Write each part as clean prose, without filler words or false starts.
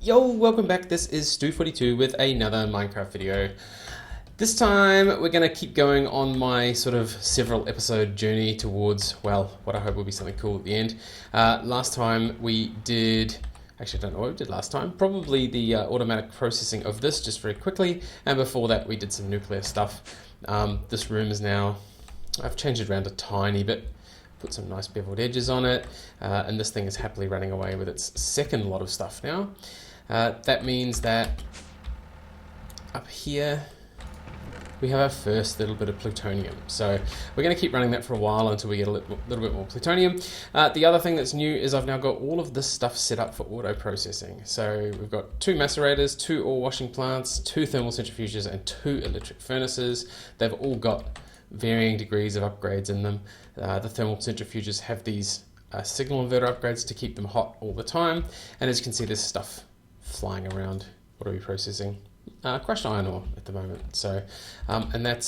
Yo, welcome back. This is Stu42 with another Minecraft video. This time we're going to keep going on my sort of several episode journey towards, well, what I hope will be something cool at the end. Last time we did, actually I don't know what we did last time, probably the automatic processing of this just very quickly, and before that we did some nuclear stuff. This room is now, I've changed it around a tiny bit, put some nice beveled edges on it, and this thing is happily running away with its second lot of stuff now. That means that up here we have our first little bit of plutonium. So we're going to keep running that for a while until we get a little bit more plutonium. The other thing that's new is I've now got all of this stuff set up for auto processing. So we've got 2 macerators, 2 ore washing plants, 2 thermal centrifuges, and 2 electric furnaces. They've all got varying degrees of upgrades in them. The thermal centrifuges have these signal inverter upgrades to keep them hot all the time. And as you can see, there's stuff flying around. What are we processing? Crushed iron ore at the moment. So, and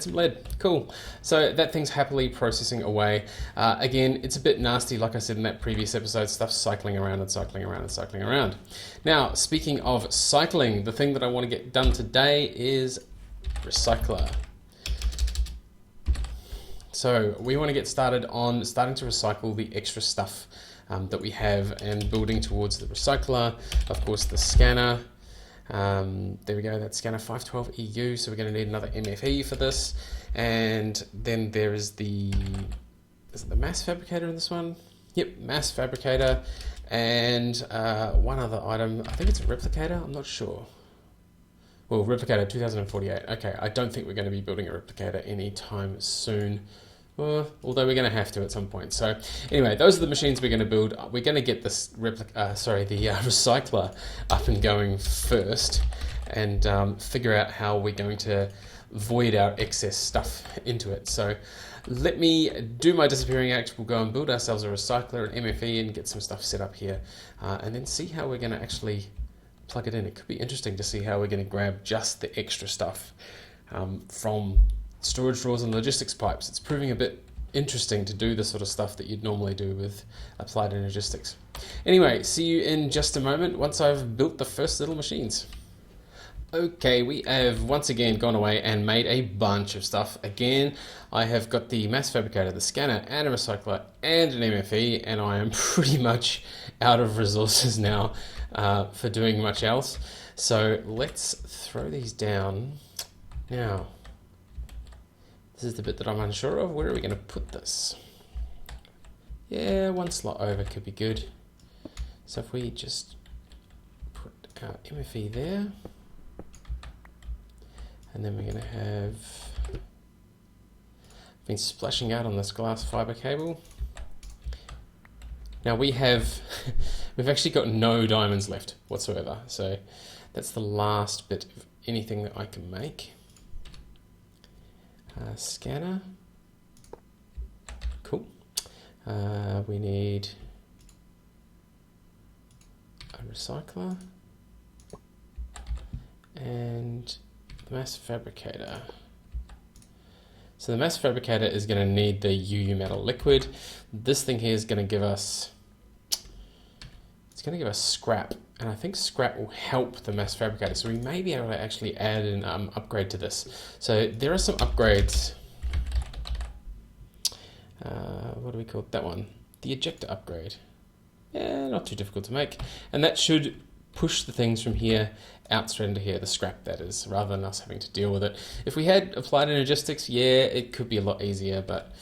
some lead. Cool. So that thing's happily processing away. Again, it's a bit nasty, like I said in that previous episode, stuff's cycling around and cycling around and cycling around. Now, speaking of cycling, the thing that I want to get done today is recycler. So we want to get started on starting to recycle the extra stuff that we have and building towards the recycler. Of course, the scanner. There we go, that scanner 512 EU. So we're going to need another MFE for this. And then there is it the mass fabricator in this one? Yep, mass fabricator. And one other item, I think it's a replicator, I'm not sure. Well, replicator 2048. Okay, I don't think we're going to be building a replicator anytime soon. Although we're going to have to at some point. So anyway, those are the machines we're going to build. We're going to get this recycler up and going first, and figure out how we're going to void our excess stuff into it. So let me do my disappearing act. We'll go and build ourselves a recycler, an MFE, and get some stuff set up here, and then see how we're going to actually plug it in. It could be interesting to see how we're going to grab just the extra stuff from storage drawers and logistics pipes. It's proving a bit interesting to do the sort of stuff that you'd normally do with applied energistics. Anyway, see you in just a moment once I've built the first little machines. Okay, we have once again gone away and made a bunch of stuff. Again, I have got the mass fabricator, the scanner, and a recycler, and an MFE, and I am pretty much out of resources now for doing much else. So let's throw these down now. This is the bit that I'm unsure of. Where are we going to put this? Yeah, one slot over could be good. So if we just put our MFE there, and then we're going to have been splashing out on this glass fiber cable. Now we've actually got no diamonds left whatsoever. So that's the last bit of anything that I can make. Scanner, cool. We need a recycler and the mass fabricator. So the mass fabricator is going to need the UU metal liquid. This thing here is going to give us, scrap, and I think scrap will help the mass fabricator. So we may be able to actually add an upgrade to this. So there are some upgrades. What do we call that one? The ejector upgrade. Yeah, not too difficult to make. And that should push the things from here out straight into here, the scrap that is, rather than us having to deal with it. If we had applied energistics, yeah, it could be a lot easier, but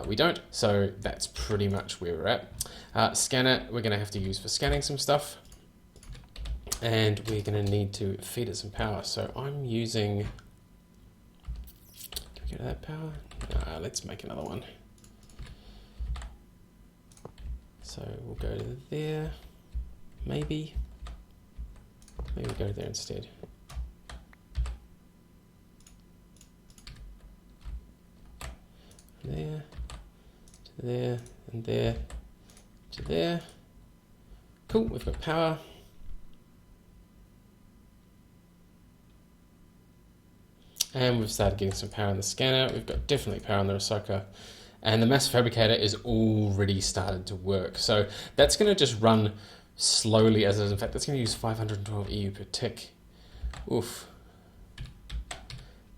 we don't. So that's pretty much where we're at. Scanner, we're going to have to use for scanning some stuff. And we're going to need to feed it some power. So I'm using, can we get that power? Let's make another one. So we'll go to there, maybe we'll go there instead. There, to there, and there, to there. Cool, we've got power. And we've started getting some power in the scanner. We've got definitely power in the recycler. And the mass fabricator is already started to work. So that's going to just run slowly as it is. In fact, that's going to use 512 EU per tick. Oof.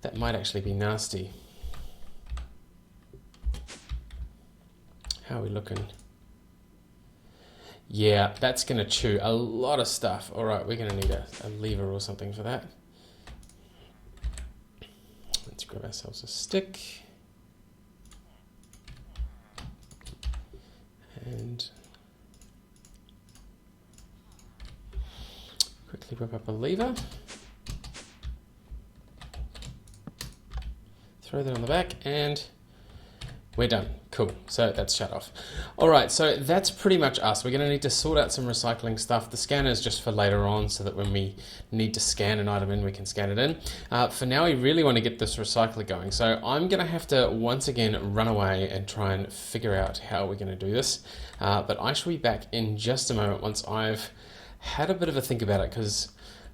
That might actually be nasty. How are we looking? Yeah, that's going to chew a lot of stuff. All right, we're going to need a lever or something for that. Let's grab ourselves a stick. And quickly whip up a lever. Throw that on the back and we're done. Cool, so that's shut off. All right, so that's pretty much us. We're gonna need to sort out some recycling stuff. The scanner is just for later on so that when we need to scan an item in, we can scan it in. For now, we really wanna get this recycler going. So I'm gonna have to once again run away and try and figure out how we're gonna do this. But I shall be back in just a moment once I've had a bit of a think about it, because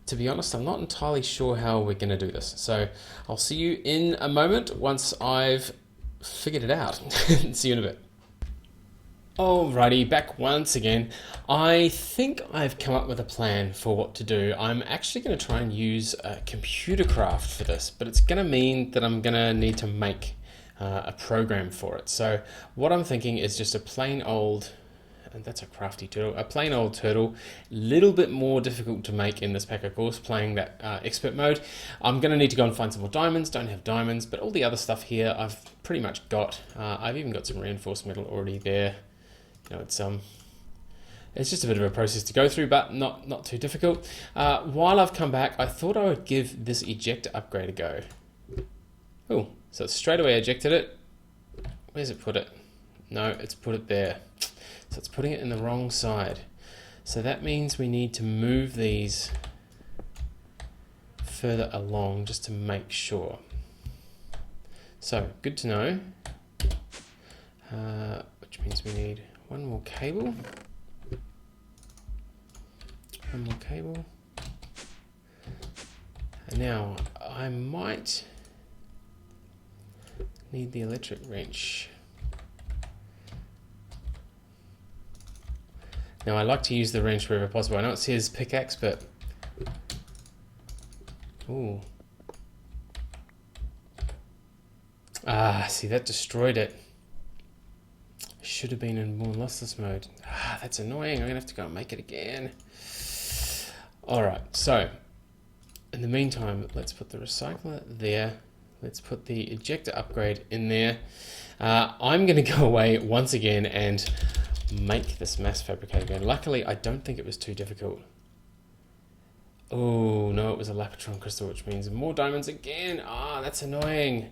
to be honest, I'm not entirely sure how we're gonna do this. So I'll see you in a moment once I've figured it out. See you in a bit. Alrighty, back once again. I think I've come up with a plan for what to do. I'm actually going to try and use ComputerCraft for this, but it's going to mean that I'm going to need to make a program for it. So what I'm thinking is just a plain old, and that's a crafty turtle, a plain old turtle, little bit more difficult to make in this pack, of course, playing that expert mode. I'm going to need to go and find some more diamonds. Don't have diamonds, but all the other stuff here I've pretty much got. I've even got some reinforced metal already there. You know, it's just a bit of a process to go through, but not too difficult. While I've come back, I thought I would give this ejector upgrade a go. Oh, so it's straight away ejected it. Where's it put it? No, it's put it there. So it's putting it in the wrong side. So that means we need to move these further along just to make sure. So, good to know. Which means we need one more cable. One more cable. And now I might need the electric wrench. Now I like to use the wrench wherever possible. I know it says pickaxe, but ooh. Ah, see, that destroyed it. Should have been in more lossless mode. Ah, that's annoying. I'm gonna have to go and make it again. Alright, so in the meantime, let's put the recycler there. Let's put the ejector upgrade in there. I'm gonna go away once again and make this mass fabricator again. Luckily, I don't think it was too difficult. Oh, no, it was a Lapotron crystal, which means more diamonds again. Ah, that's annoying.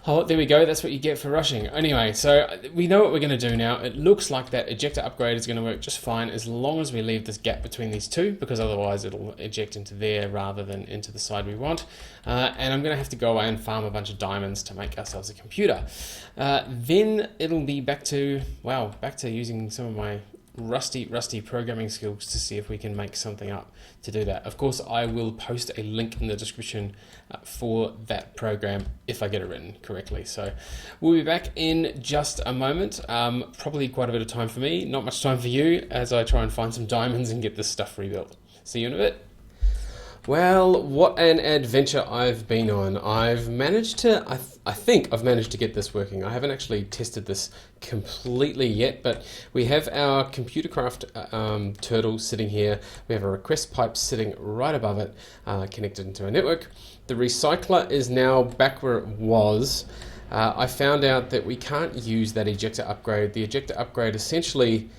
Oh, there we go. That's what you get for rushing. Anyway, so we know what we're going to do now. It looks like that ejector upgrade is going to work just fine as long as we leave this gap between these two, because otherwise it'll eject into there rather than into the side we want. And I'm going to have to go away and farm a bunch of diamonds to make ourselves a computer. Then it'll be back to using some of my rusty programming skills to see if we can make something up to do that. Of course, I will post a link in the description for that program if I get it written correctly. So we'll be back in just a moment. Probably quite a bit of time for me, not much time for you, as I try and find some diamonds and get this stuff rebuilt. See you in a bit. Well, what an adventure I've been on. I've managed to, I think I've managed to get this working. I haven't actually tested this completely yet, but we have our ComputerCraft turtle sitting here. We have a request pipe sitting right above it, connected into a network. The recycler is now back where it was. I found out that we can't use that ejector upgrade. The ejector upgrade essentially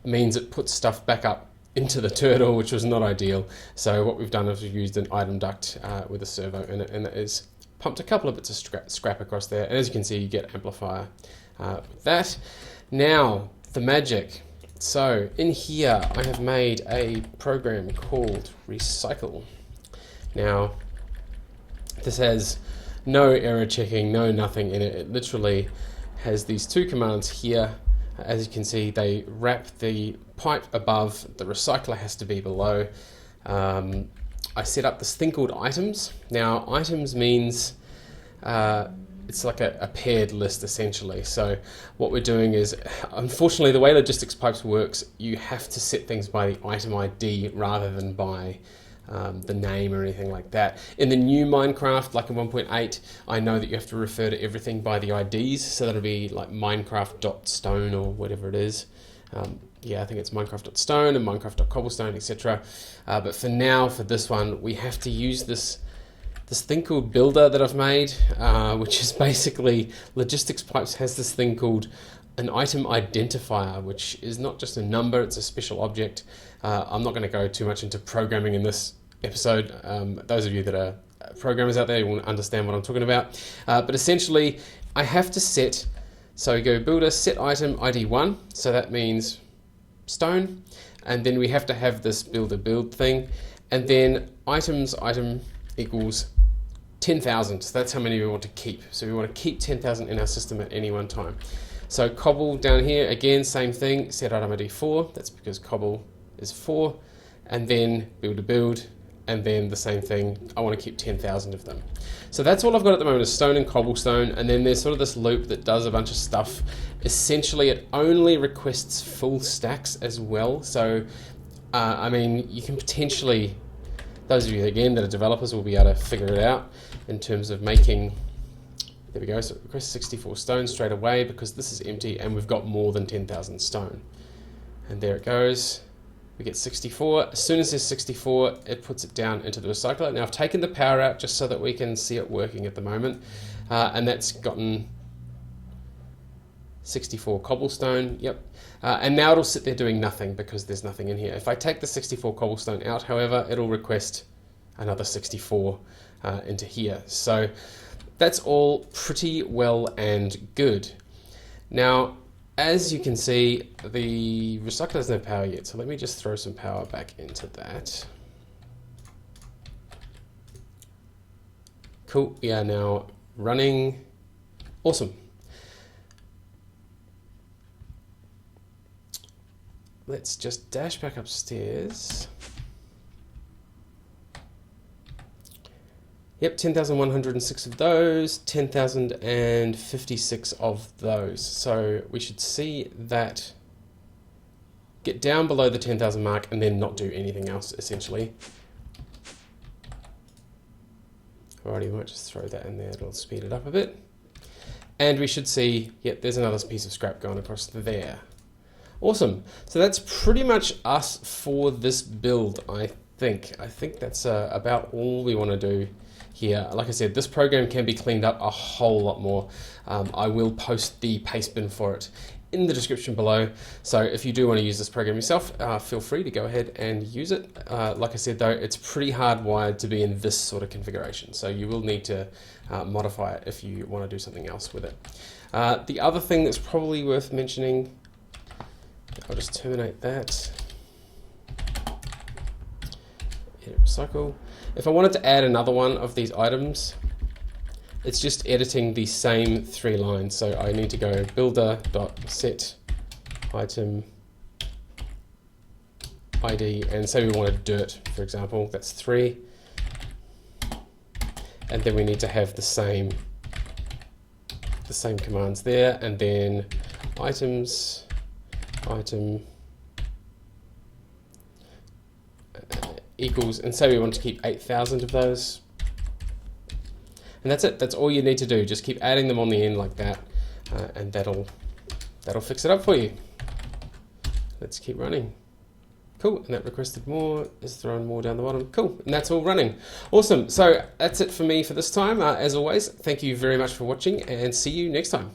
means it puts stuff back up into the turtle, which was not ideal. So what we've done is we've used an item duct with a servo in it, and that is pumped a couple of bits of scrap across there. And as you can see, you get amplifier with that. Now, the magic. So in here, I have made a program called Recycle. Now, this has no error checking, no nothing in it. It literally has these two commands here. As you can see, they wrap the pipe above, the recycler has to be below. I set up this thing called items. Now, items means it's like a paired list essentially. So what we're doing is, unfortunately, the way logistics pipes works, you have to set things by the item ID rather than by the name or anything like that. In the new Minecraft, like in 1.8, I know that you have to refer to everything by the IDs, so that'll be like minecraft.stone or whatever it is. Yeah, I think it's minecraft.stone and minecraft.cobblestone, etc. But for now, for this one, we have to use this thing called builder that I've made, which is basically, logistics pipes has this thing called an item identifier, which is not just a number, it's a special object. I'm not going to go too much into programming in this episode. Those of you that are programmers out there will understand what I'm talking about. But essentially, I have to set, so we go builder, set item ID 1, so that means stone, and then we have to have this builder build thing, and then item equals 10,000, so that's how many we want to keep. So we want to keep 10,000 in our system at any one time. So cobble down here, again, same thing, set item ID 4, that's because cobble is 4, and then builder build, and then the same thing, I want to keep 10,000 of them. So that's all I've got at the moment is stone and cobblestone, and then there's sort of this loop that does a bunch of stuff. Essentially, it only requests full stacks as well, so I mean, you can potentially, those of you, again, that are developers will be able to figure it out in terms of making, there we go, so it requests 64 stone straight away because this is empty and we've got more than 10,000 stone. And there it goes, we get 64. As soon as there's 64, it puts it down into the recycler. Now I've taken the power out just so that we can see it working at the moment, and that's gotten 64 cobblestone, yep. And now it'll sit there doing nothing because there's nothing in here. If I take the 64 cobblestone out, however, it'll request another 64 into here. So that's all pretty well and good. Now, as you can see, the recycler doesn't have power yet, so let me just throw some power back into that. Cool, we are now running. Awesome. Let's just dash back upstairs. Yep, 10,106 of those, 10,056 of those. So we should see that get down below the 10,000 mark and then not do anything else, essentially. Alrighty, we might just throw that in there, it'll speed it up a bit. And we should see, yep, there's another piece of scrap going across there. Awesome. So that's pretty much us for this build, I think. I think that's about all we want to do here. Like I said, this program can be cleaned up a whole lot more. I will post the Pastebin for it in the description below. So if you do want to use this program yourself, feel free to go ahead and use it. Like I said though, it's pretty hardwired to be in this sort of configuration. So you will need to modify it if you want to do something else with it. The other thing that's probably worth mentioning, I'll just terminate that. Edit recycle. If I wanted to add another one of these items, it's just editing the same 3 lines. So I need to go builder.set item ID, and say we wanted dirt, for example, that's 3. And then we need to have the same commands there, and then items, item equals, and say we want to keep 8,000 of those. And that's it, that's all you need to do. Just keep adding them on the end like that, and that'll fix it up for you. Let's keep running. Cool, and that requested more, is throwing more down the bottom. Cool, and that's all running. Awesome, so that's it for me for this time. As always, thank you very much for watching, and see you next time.